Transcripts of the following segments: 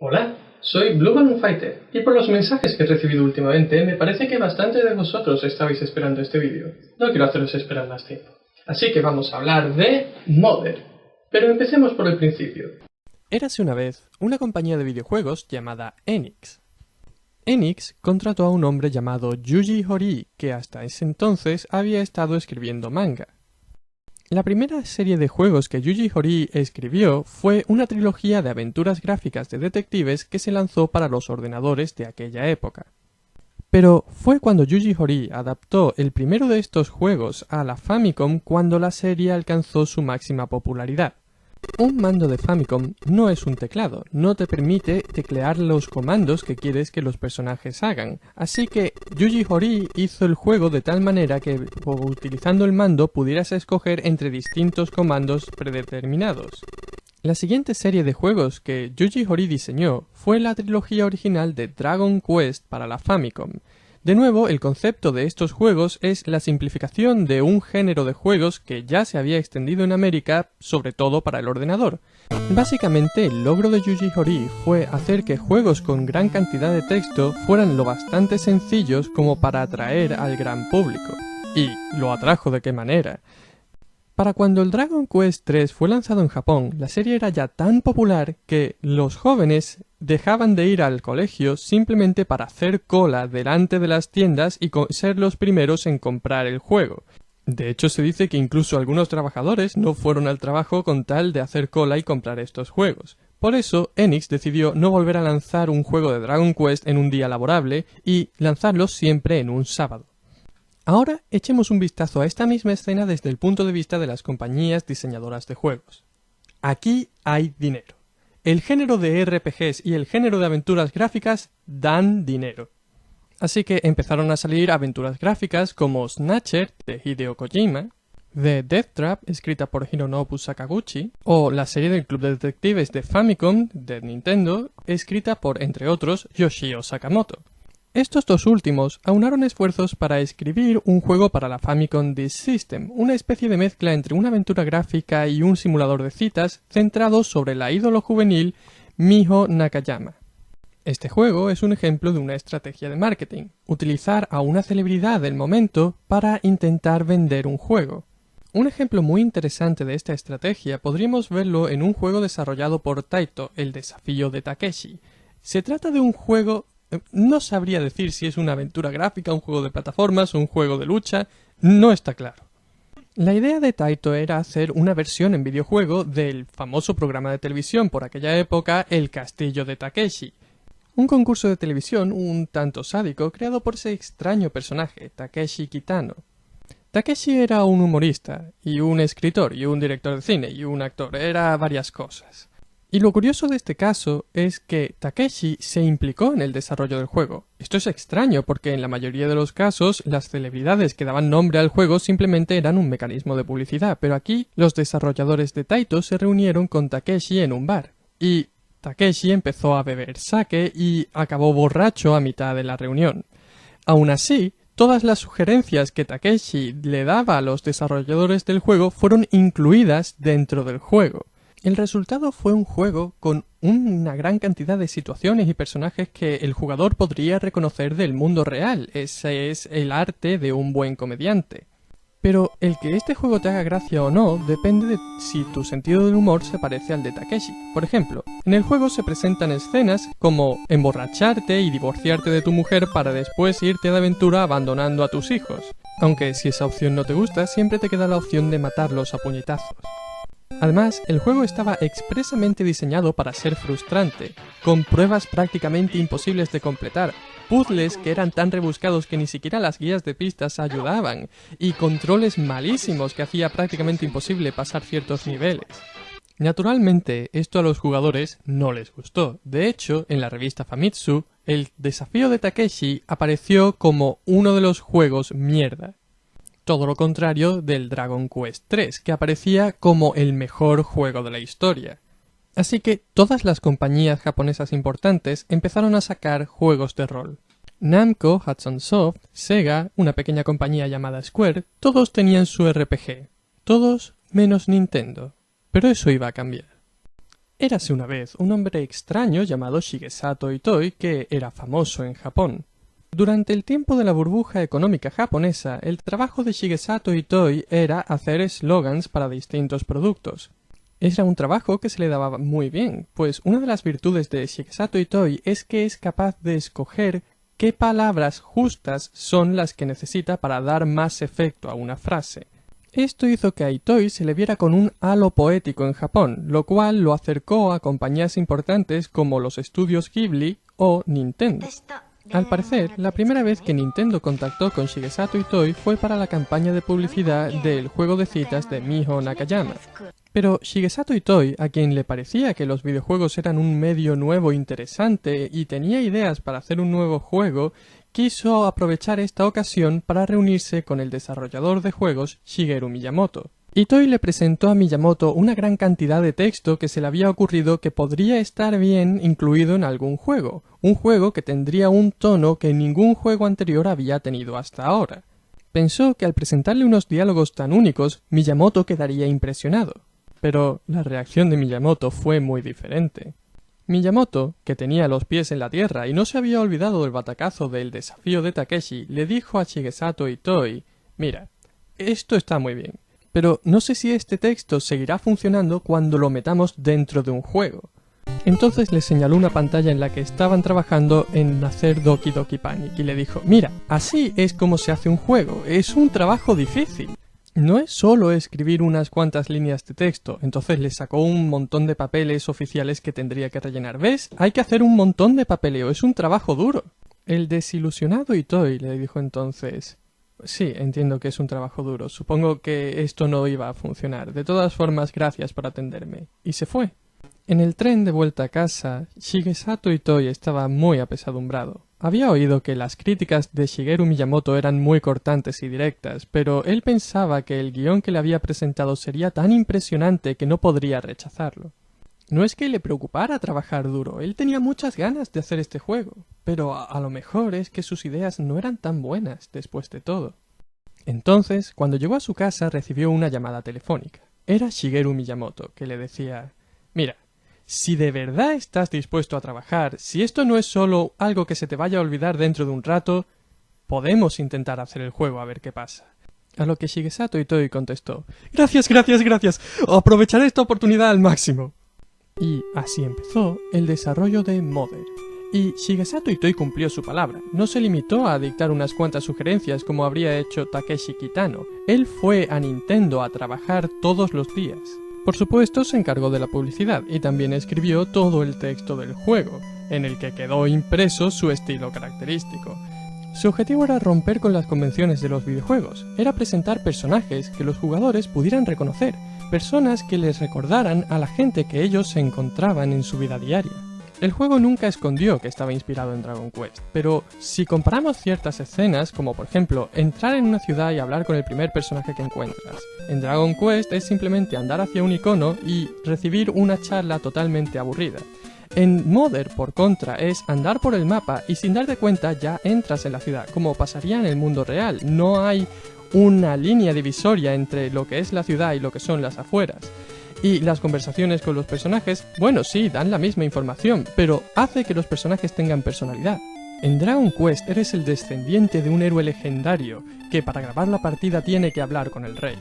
Hola, soy Blue Balloon Fighter, y por los mensajes que he recibido últimamente, me parece que bastante de vosotros estabais esperando este vídeo. No quiero haceros esperar más tiempo. Así que vamos a hablar de Mother. Pero empecemos por el principio. Érase una vez una compañía de videojuegos llamada Enix. Enix contrató a un hombre llamado Yuji Horii, que hasta ese entonces había estado escribiendo manga. La primera serie de juegos que Yuji Horii escribió fue una trilogía de aventuras gráficas de detectives que se lanzó para los ordenadores de aquella época. Pero fue cuando Yuji Horii adaptó el primero de estos juegos a la Famicom cuando la serie alcanzó su máxima popularidad. Un mando de Famicom no es un teclado, no te permite teclear los comandos que quieres que los personajes hagan, así que Yuji Horii hizo el juego de tal manera que utilizando el mando pudieras escoger entre distintos comandos predeterminados. La siguiente serie de juegos que Yuji Horii diseñó fue la trilogía original de Dragon Quest para la Famicom. De nuevo, el concepto de estos juegos es la simplificación de un género de juegos que ya se había extendido en América, sobre todo para el ordenador. Básicamente, el logro de Yuji Horii fue hacer que juegos con gran cantidad de texto fueran lo bastante sencillos como para atraer al gran público. Y lo atrajo de qué manera. Para cuando el Dragon Quest 3 fue lanzado en Japón, la serie era ya tan popular que los jóvenes dejaban de ir al colegio simplemente para hacer cola delante de las tiendas y ser los primeros en comprar el juego. De hecho, se dice que incluso algunos trabajadores no fueron al trabajo con tal de hacer cola y comprar estos juegos. Por eso, Enix decidió no volver a lanzar un juego de Dragon Quest en un día laborable y lanzarlos siempre en un sábado. Ahora echemos un vistazo a esta misma escena desde el punto de vista de las compañías diseñadoras de juegos. Aquí hay dinero. El género de RPGs y el género de aventuras gráficas dan dinero. Así que empezaron a salir aventuras gráficas como Snatcher de Hideo Kojima, The Death Trap escrita por Hironobu Sakaguchi, o la serie del Club de Detectives de Famicom de Nintendo escrita por, entre otros, Yoshio Sakamoto. Estos dos últimos aunaron esfuerzos para escribir un juego para la Famicom Disk System, una especie de mezcla entre una aventura gráfica y un simulador de citas centrado sobre la ídolo juvenil Miho Nakayama. Este juego es un ejemplo de una estrategia de marketing, utilizar a una celebridad del momento para intentar vender un juego. Un ejemplo muy interesante de esta estrategia podríamos verlo en un juego desarrollado por Taito, El desafío de Takeshi. Se trata de un juego... No sabría decir si es una aventura gráfica, un juego de plataformas, un juego de lucha, no está claro. La idea de Taito era hacer una versión en videojuego del famoso programa de televisión por aquella época, El castillo de Takeshi. Un concurso de televisión un tanto sádico creado por ese extraño personaje, Takeshi Kitano. Takeshi era un humorista, y un escritor, y un director de cine, y un actor, era varias cosas. Y lo curioso de este caso es que Takeshi se implicó en el desarrollo del juego. Esto es extraño porque en la mayoría de los casos las celebridades que daban nombre al juego simplemente eran un mecanismo de publicidad, pero aquí los desarrolladores de Taito se reunieron con Takeshi en un bar. Y Takeshi empezó a beber sake y acabó borracho a mitad de la reunión. Aún así, todas las sugerencias que Takeshi le daba a los desarrolladores del juego fueron incluidas dentro del juego. El resultado fue un juego con una gran cantidad de situaciones y personajes que el jugador podría reconocer del mundo real. Ese es el arte de un buen comediante. Pero el que este juego te haga gracia o no depende de si tu sentido del humor se parece al de Takeshi. Por ejemplo, en el juego se presentan escenas como emborracharte y divorciarte de tu mujer para después irte de aventura abandonando a tus hijos. Aunque si esa opción no te gusta, siempre te queda la opción de matarlos a puñetazos. Además, el juego estaba expresamente diseñado para ser frustrante, con pruebas prácticamente imposibles de completar, puzzles que eran tan rebuscados que ni siquiera las guías de pistas ayudaban, y controles malísimos que hacía prácticamente imposible pasar ciertos niveles. Naturalmente, esto a los jugadores no les gustó. De hecho, en la revista Famitsu, el desafío de Takeshi apareció como uno de los juegos mierda. Todo lo contrario del Dragon Quest 3, que aparecía como el mejor juego de la historia. Así que todas las compañías japonesas importantes empezaron a sacar juegos de rol. Namco, Hudson Soft, Sega, una pequeña compañía llamada Square, todos tenían su RPG. Todos menos Nintendo. Pero eso iba a cambiar. Érase una vez un hombre extraño llamado Shigesato Itoi que era famoso en Japón. Durante el tiempo de la burbuja económica japonesa, el trabajo de Shigesato Itoi era hacer eslogans para distintos productos. Era un trabajo que se le daba muy bien, pues una de las virtudes de Shigesato Itoi es que es capaz de escoger qué palabras justas son las que necesita para dar más efecto a una frase. Esto hizo que a Itoi se le viera con un halo poético en Japón, lo cual lo acercó a compañías importantes como los estudios Ghibli o Nintendo. Al parecer, la primera vez que Nintendo contactó con Shigesato Itoi fue para la campaña de publicidad del juego de citas de Miho Nakayama. Pero Shigesato Itoi, a quien le parecía que los videojuegos eran un medio nuevo interesante y tenía ideas para hacer un nuevo juego, quiso aprovechar esta ocasión para reunirse con el desarrollador de juegos Shigeru Miyamoto. Itoi le presentó a Miyamoto una gran cantidad de texto que se le había ocurrido que podría estar bien incluido en algún juego, un juego que tendría un tono que ningún juego anterior había tenido hasta ahora. Pensó que al presentarle unos diálogos tan únicos, Miyamoto quedaría impresionado. Pero la reacción de Miyamoto fue muy diferente. Miyamoto, que tenía los pies en la tierra y no se había olvidado del batacazo del desafío de Takeshi, le dijo a Shigesato Itoi: «Mira, esto está muy bien, pero no sé si este texto seguirá funcionando cuando lo metamos dentro de un juego». Entonces le señaló una pantalla en la que estaban trabajando en hacer Doki Doki Panic y le dijo: «Mira, así es como se hace un juego, es un trabajo difícil. No es solo escribir unas cuantas líneas de texto». Entonces le sacó un montón de papeles oficiales que tendría que rellenar. «¿Ves? Hay que hacer un montón de papeleo, es un trabajo duro». El desilusionado Itoi le dijo entonces: «Sí, entiendo que es un trabajo duro, supongo que esto no iba a funcionar. De todas formas, gracias por atenderme». Y se fue. En el tren de vuelta a casa, Shigesato Itoi estaba muy apesadumbrado. Había oído que las críticas de Shigeru Miyamoto eran muy cortantes y directas, pero él pensaba que el guión que le había presentado sería tan impresionante que no podría rechazarlo. No es que le preocupara trabajar duro, él tenía muchas ganas de hacer este juego, pero a lo mejor es que sus ideas no eran tan buenas después de todo. Entonces, cuando llegó a su casa, recibió una llamada telefónica. Era Shigeru Miyamoto, que le decía: «Mira, si de verdad estás dispuesto a trabajar, si esto no es solo algo que se te vaya a olvidar dentro de un rato, podemos intentar hacer el juego a ver qué pasa». A lo que Shigesato Itoi contestó: «Gracias, gracias, gracias. Aprovecharé esta oportunidad al máximo». Y así empezó el desarrollo de Mother. Y Shigesato Itoi cumplió su palabra. No se limitó a dictar unas cuantas sugerencias como habría hecho Takeshi Kitano. Él fue a Nintendo a trabajar todos los días. Por supuesto, se encargó de la publicidad y también escribió todo el texto del juego, en el que quedó impreso su estilo característico. Su objetivo era romper con las convenciones de los videojuegos, era presentar personajes que los jugadores pudieran reconocer, personas que les recordaran a la gente que ellos se encontraban en su vida diaria. El juego nunca escondió que estaba inspirado en Dragon Quest, pero si comparamos ciertas escenas, como por ejemplo entrar en una ciudad y hablar con el primer personaje que encuentras, en Dragon Quest es simplemente andar hacia un icono y recibir una charla totalmente aburrida. En Mother, por contra, es andar por el mapa y sin darte cuenta ya entras en la ciudad, como pasaría en el mundo real. No hay una línea divisoria entre lo que es la ciudad y lo que son las afueras. Y las conversaciones con los personajes, bueno, sí, dan la misma información, pero hace que los personajes tengan personalidad. En Dragon Quest eres el descendiente de un héroe legendario, que para grabar la partida tiene que hablar con el rey.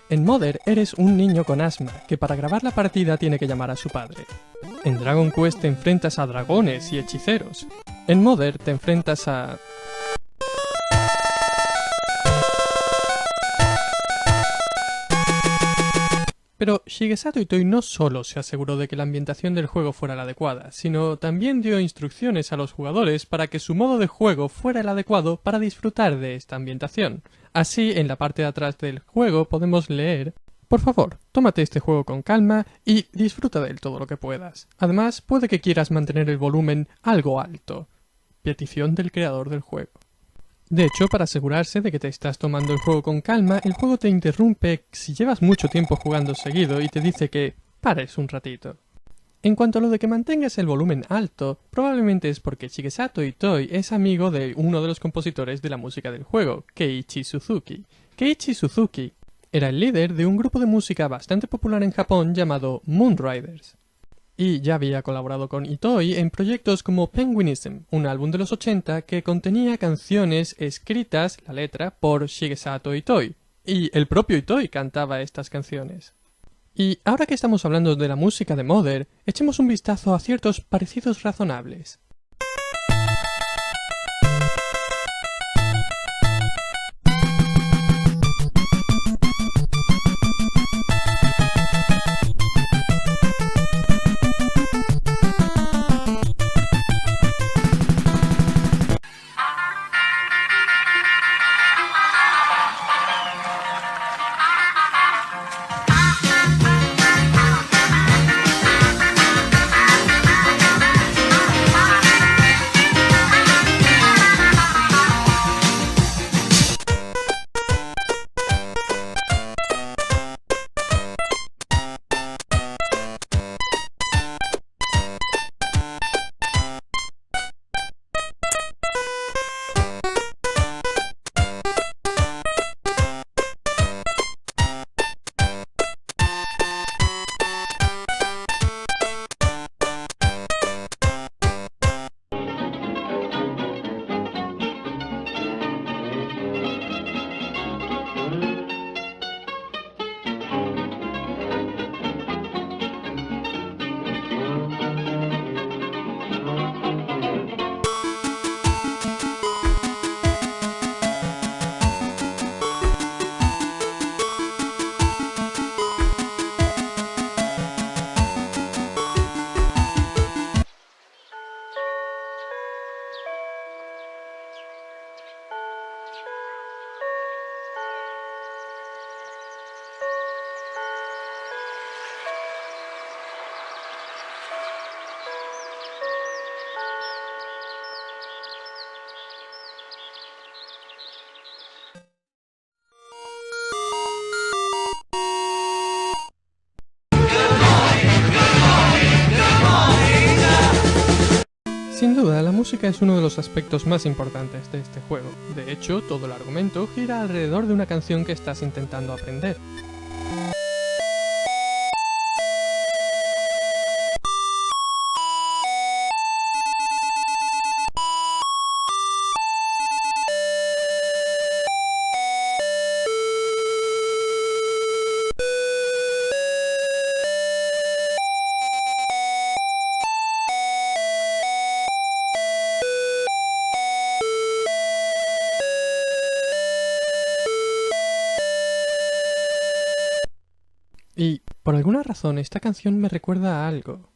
En Mother eres un niño con asma, que para grabar la partida tiene que llamar a su padre. En Dragon Quest te enfrentas a dragones y hechiceros. En Mother te enfrentas a... Pero Shigesato Itoi no solo se aseguró de que la ambientación del juego fuera la adecuada, sino también dio instrucciones a los jugadores para que su modo de juego fuera el adecuado para disfrutar de esta ambientación. Así, en la parte de atrás del juego podemos leer: «Por favor, tómate este juego con calma y disfruta de él todo lo que puedas. Además, puede que quieras mantener el volumen algo alto. Petición del creador del juego». De hecho, para asegurarse de que te estás tomando el juego con calma, el juego te interrumpe si llevas mucho tiempo jugando seguido y te dice que pares un ratito. En cuanto a lo de que mantengas el volumen alto, probablemente es porque Shigesato Itoi es amigo de uno de los compositores de la música del juego, Keiichi Suzuki. Keiichi Suzuki era el líder de un grupo de música bastante popular en Japón llamado Moonriders. y ya había colaborado con Itoi en proyectos como Penguinism, un álbum de los 80 que contenía canciones escritas, la letra, por Shigesato Itoi, y el propio Itoi cantaba estas canciones. Y ahora que estamos hablando de la música de Mother, echemos un vistazo a ciertos parecidos razonables. Sin duda, la música es uno de los aspectos más importantes de este juego. De hecho, todo el argumento gira alrededor de una canción que estás intentando aprender. Y, por alguna razón, esta canción me recuerda a algo.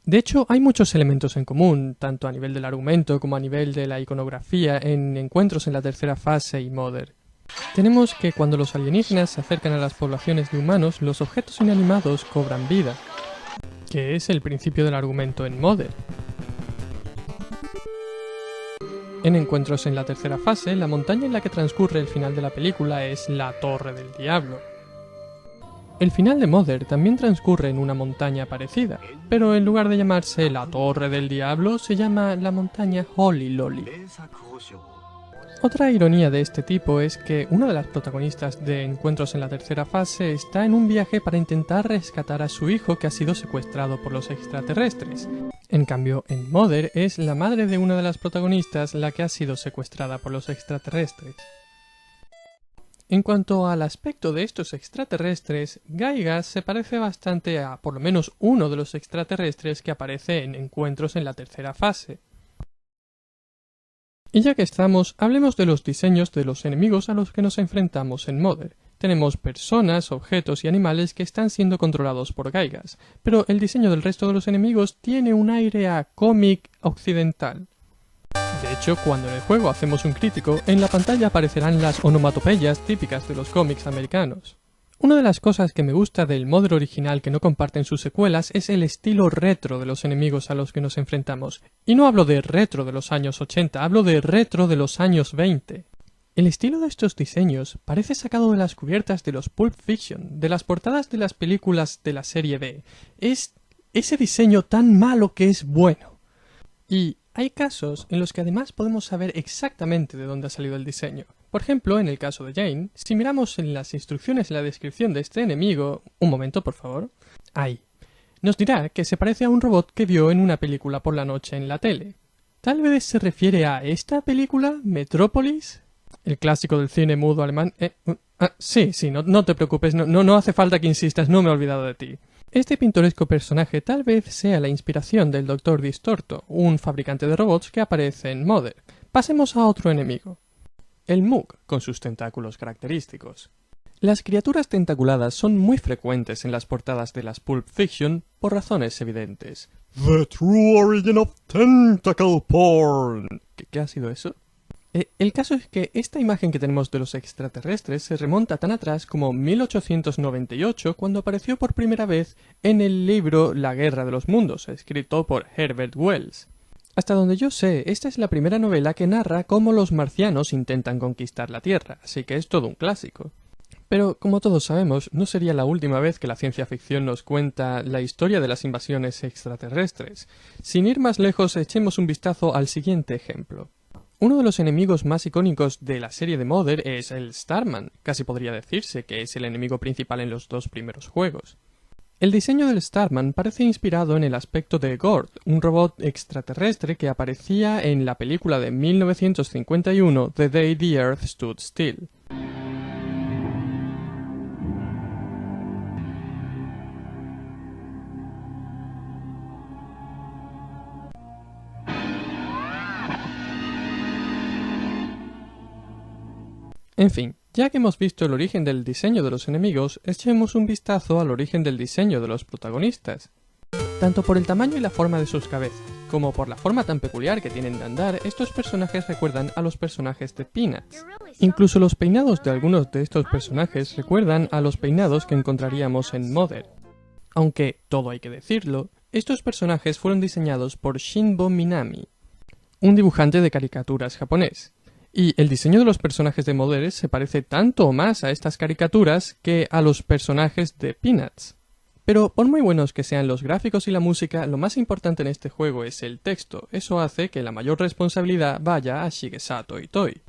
De hecho, hay muchos elementos en común, tanto a nivel del argumento como a nivel de la iconografía en Encuentros en la tercera fase y Mother. Tenemos que cuando los alienígenas se acercan a las poblaciones de humanos, los objetos inanimados cobran vida, que es el principio del argumento en Mother. En Encuentros en la tercera fase, la montaña en la que transcurre el final de la película es la Torre del Diablo. El final de Mother también transcurre en una montaña parecida, pero en lugar de llamarse la Torre del Diablo, se llama la montaña Holy Loli. Otra ironía de este tipo es que una de las protagonistas de Encuentros en la tercera fase está en un viaje para intentar rescatar a su hijo que ha sido secuestrado por los extraterrestres. En cambio, en Mother es la madre de una de las protagonistas la que ha sido secuestrada por los extraterrestres. En cuanto al aspecto de estos extraterrestres, Gaigas se parece bastante a por lo menos uno de los extraterrestres que aparece en Encuentros en la tercera fase. Y ya que estamos, hablemos de los diseños de los enemigos a los que nos enfrentamos en Mother. Tenemos personas, objetos y animales que están siendo controlados por Gaigas, pero el diseño del resto de los enemigos tiene un aire a cómic occidental. De hecho, cuando en el juego hacemos un crítico, en la pantalla aparecerán las onomatopeyas típicas de los cómics americanos. Una de las cosas que me gusta del Mother original que no comparten sus secuelas es el estilo retro de los enemigos a los que nos enfrentamos. Y no hablo de retro de los años 80, hablo de retro de los años 20. El estilo de estos diseños parece sacado de las cubiertas de los Pulp Fiction, de las portadas de las películas de la serie B. Es ese diseño tan malo que es bueno. Y Hay casos en los que además podemos saber exactamente de dónde ha salido el diseño. Por ejemplo, en el caso de Jane, si miramos en las instrucciones en la descripción de este enemigo... Un momento, por favor. Ahí. Nos dirá que se parece a un robot que vio en una película por la noche en la tele. Tal vez se refiere a esta película, Metrópolis, el clásico del cine mudo alemán. Sí, no te preocupes, no hace falta que insistas, no me he olvidado de ti. Este pintoresco personaje tal vez sea la inspiración del Dr. Distorto, un fabricante de robots que aparece en Mother. Pasemos a otro enemigo. El Mug, con sus tentáculos característicos. Las criaturas tentaculadas son muy frecuentes en las portadas de las Pulp Fiction por razones evidentes. The true origin of tentacle porn. ¿Qué ha sido eso? El caso es que esta imagen que tenemos de los extraterrestres se remonta tan atrás como 1898, cuando apareció por primera vez en el libro La Guerra de los Mundos, escrito por Herbert Wells. Hasta donde yo sé, esta es la primera novela que narra cómo los marcianos intentan conquistar la Tierra, así que es todo un clásico. Pero, como todos sabemos, no sería la última vez que la ciencia ficción nos cuenta la historia de las invasiones extraterrestres. Sin ir más lejos, echemos un vistazo al siguiente ejemplo. Uno de los enemigos más icónicos de la serie de Mother es el Starman, casi podría decirse que es el enemigo principal en los dos primeros juegos. El diseño del Starman parece inspirado en el aspecto de Gord, un robot extraterrestre que aparecía en la película de 1951 The Day the Earth Stood Still. En fin, ya que hemos visto el origen del diseño de los enemigos, echemos un vistazo al origen del diseño de los protagonistas. Tanto por el tamaño y la forma de sus cabezas, como por la forma tan peculiar que tienen de andar, estos personajes recuerdan a los personajes de Peanuts. Incluso los peinados de algunos de estos personajes recuerdan a los peinados que encontraríamos en Mother. Aunque, todo hay que decirlo, estos personajes fueron diseñados por Shinbo Minami, un dibujante de caricaturas japonés. Y el diseño de los personajes de Mother se parece tanto o más a estas caricaturas que a los personajes de Peanuts. Pero por muy buenos que sean los gráficos y la música, lo más importante en este juego es el texto. Eso hace que la mayor responsabilidad vaya a Shigesato Itoi.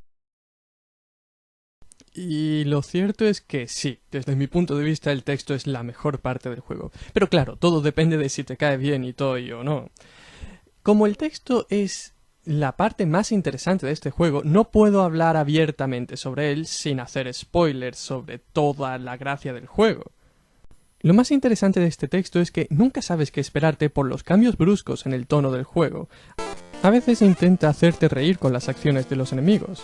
Y lo cierto es que sí, desde mi punto de vista el texto es la mejor parte del juego. Pero claro, todo depende de si te cae bien Itoi o no. Como el texto es la parte más interesante de este juego, no puedo hablar abiertamente sobre él sin hacer spoilers sobre toda la gracia del juego. Lo más interesante de este texto es que nunca sabes qué esperarte por los cambios bruscos en el tono del juego. A veces intenta hacerte reír con las acciones de los enemigos.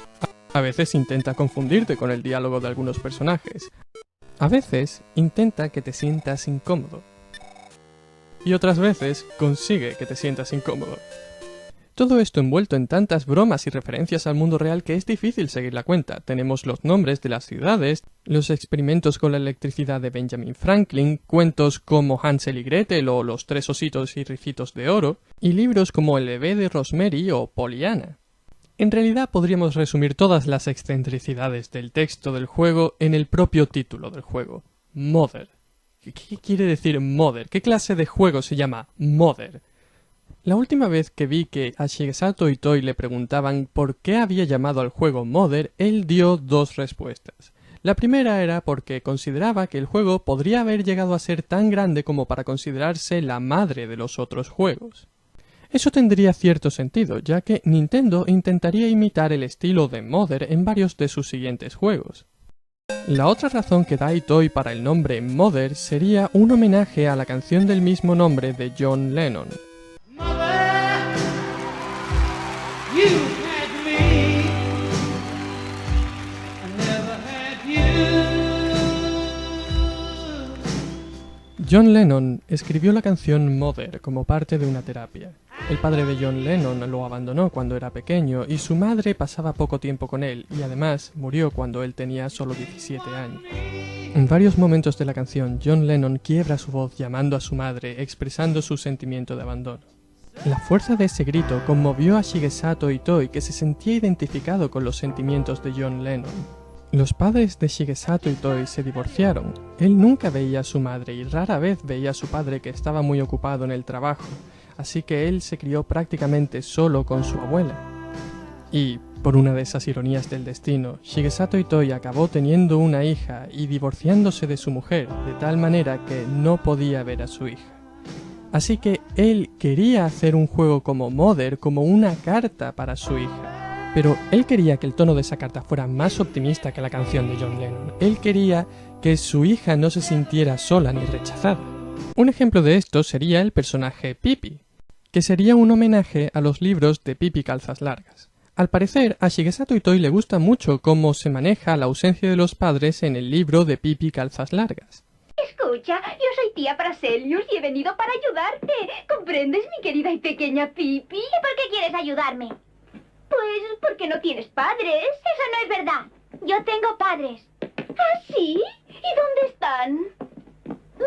A veces intenta confundirte con el diálogo de algunos personajes. A veces intenta que te sientas incómodo. Y otras veces consigue que te sientas incómodo. Todo esto envuelto en tantas bromas y referencias al mundo real que es difícil seguir la cuenta. Tenemos los nombres de las ciudades, los experimentos con la electricidad de Benjamin Franklin, cuentos como Hansel y Gretel o Los tres ositos y ricitos de oro, y libros como El bebé de Rosemary o Pollyanna. En realidad podríamos resumir todas las excentricidades del texto del juego en el propio título del juego, Mother. ¿Qué quiere decir Mother? ¿Qué clase de juego se llama Mother? La última vez que vi que a Shigesato Itoi le preguntaban por qué había llamado al juego Mother, él dio dos respuestas. La primera era porque consideraba que el juego podría haber llegado a ser tan grande como para considerarse la madre de los otros juegos. Eso tendría cierto sentido, ya que Nintendo intentaría imitar el estilo de Mother en varios de sus siguientes juegos. La otra razón que da Itoi para el nombre Mother sería un homenaje a la canción del mismo nombre de John Lennon. John Lennon escribió la canción Mother como parte de una terapia. El padre de John Lennon lo abandonó cuando era pequeño y su madre pasaba poco tiempo con él y además murió cuando él tenía solo 17 años. En varios momentos de la canción, John Lennon quiebra su voz llamando a su madre, expresando su sentimiento de abandono. La fuerza de ese grito conmovió a Shigesato Itoi, que se sentía identificado con los sentimientos de John Lennon. Los padres de Shigesato Itoi se divorciaron. Él nunca veía a su madre y rara vez veía a su padre, que estaba muy ocupado en el trabajo. así que él se crió prácticamente solo con su abuela. Y, por una de esas ironías del destino, Shigesato Itoi acabó teniendo una hija y divorciándose de su mujer de tal manera que no podía ver a su hija. Así que él quería hacer un juego como Mother, como una carta para su hija. Pero él quería que el tono de esa carta fuera más optimista que la canción de John Lennon. Él quería que su hija no se sintiera sola ni rechazada. Un ejemplo de esto sería el personaje Pippi, que sería un homenaje a los libros de Pippi Calzas Largas. Al parecer, a Shigesato Itoi le gusta mucho cómo se maneja la ausencia de los padres en el libro de Pippi Calzas Largas. Escucha, yo soy tía Paracelius y he venido para ayudarte. ¿Comprendes, mi querida y pequeña Pippi? ¿Y por qué quieres ayudarme? Pues porque no tienes padres. Eso no es verdad. Yo tengo padres. ¿Ah, sí? ¿Y dónde están?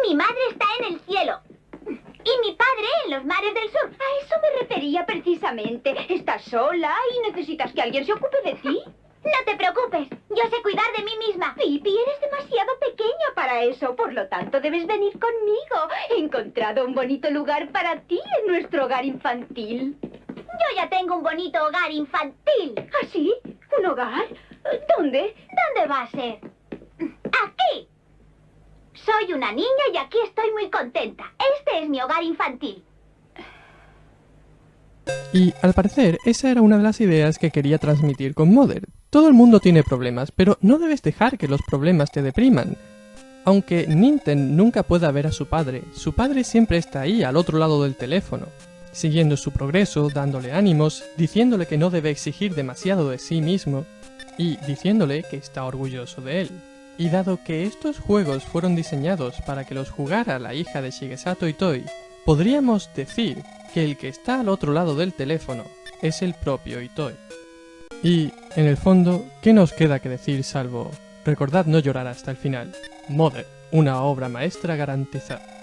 Mi madre está en el cielo. Y mi padre en los mares del sur. A eso me refería precisamente. Estás sola y necesitas que alguien se ocupe de ti. No te preocupes, yo sé cuidar de mí misma. Pippi, eres demasiado pequeña para eso, por lo tanto debes venir conmigo. He encontrado un bonito lugar para ti en nuestro hogar infantil. Yo ya tengo un bonito hogar infantil. ¿Ah, sí? ¿Un hogar? ¿Dónde? ¿Dónde va a ser? Aquí. Soy una niña y aquí estoy muy contenta. Este es mi hogar infantil. Y, al parecer, esa era una de las ideas que quería transmitir con Mother. Todo el mundo tiene problemas, pero no debes dejar que los problemas te depriman. Aunque Ninten nunca pueda ver a su padre siempre está ahí, al otro lado del teléfono, siguiendo su progreso, dándole ánimos, diciéndole que no debe exigir demasiado de sí mismo, y diciéndole que está orgulloso de él. Y dado que estos juegos fueron diseñados para que los jugara la hija de Shigesato Itoi, podríamos decir que el que está al otro lado del teléfono es el propio Itoi. Y, en el fondo, ¿qué nos queda que decir salvo recordad no llorar hasta el final? Mother, una obra maestra garantizada.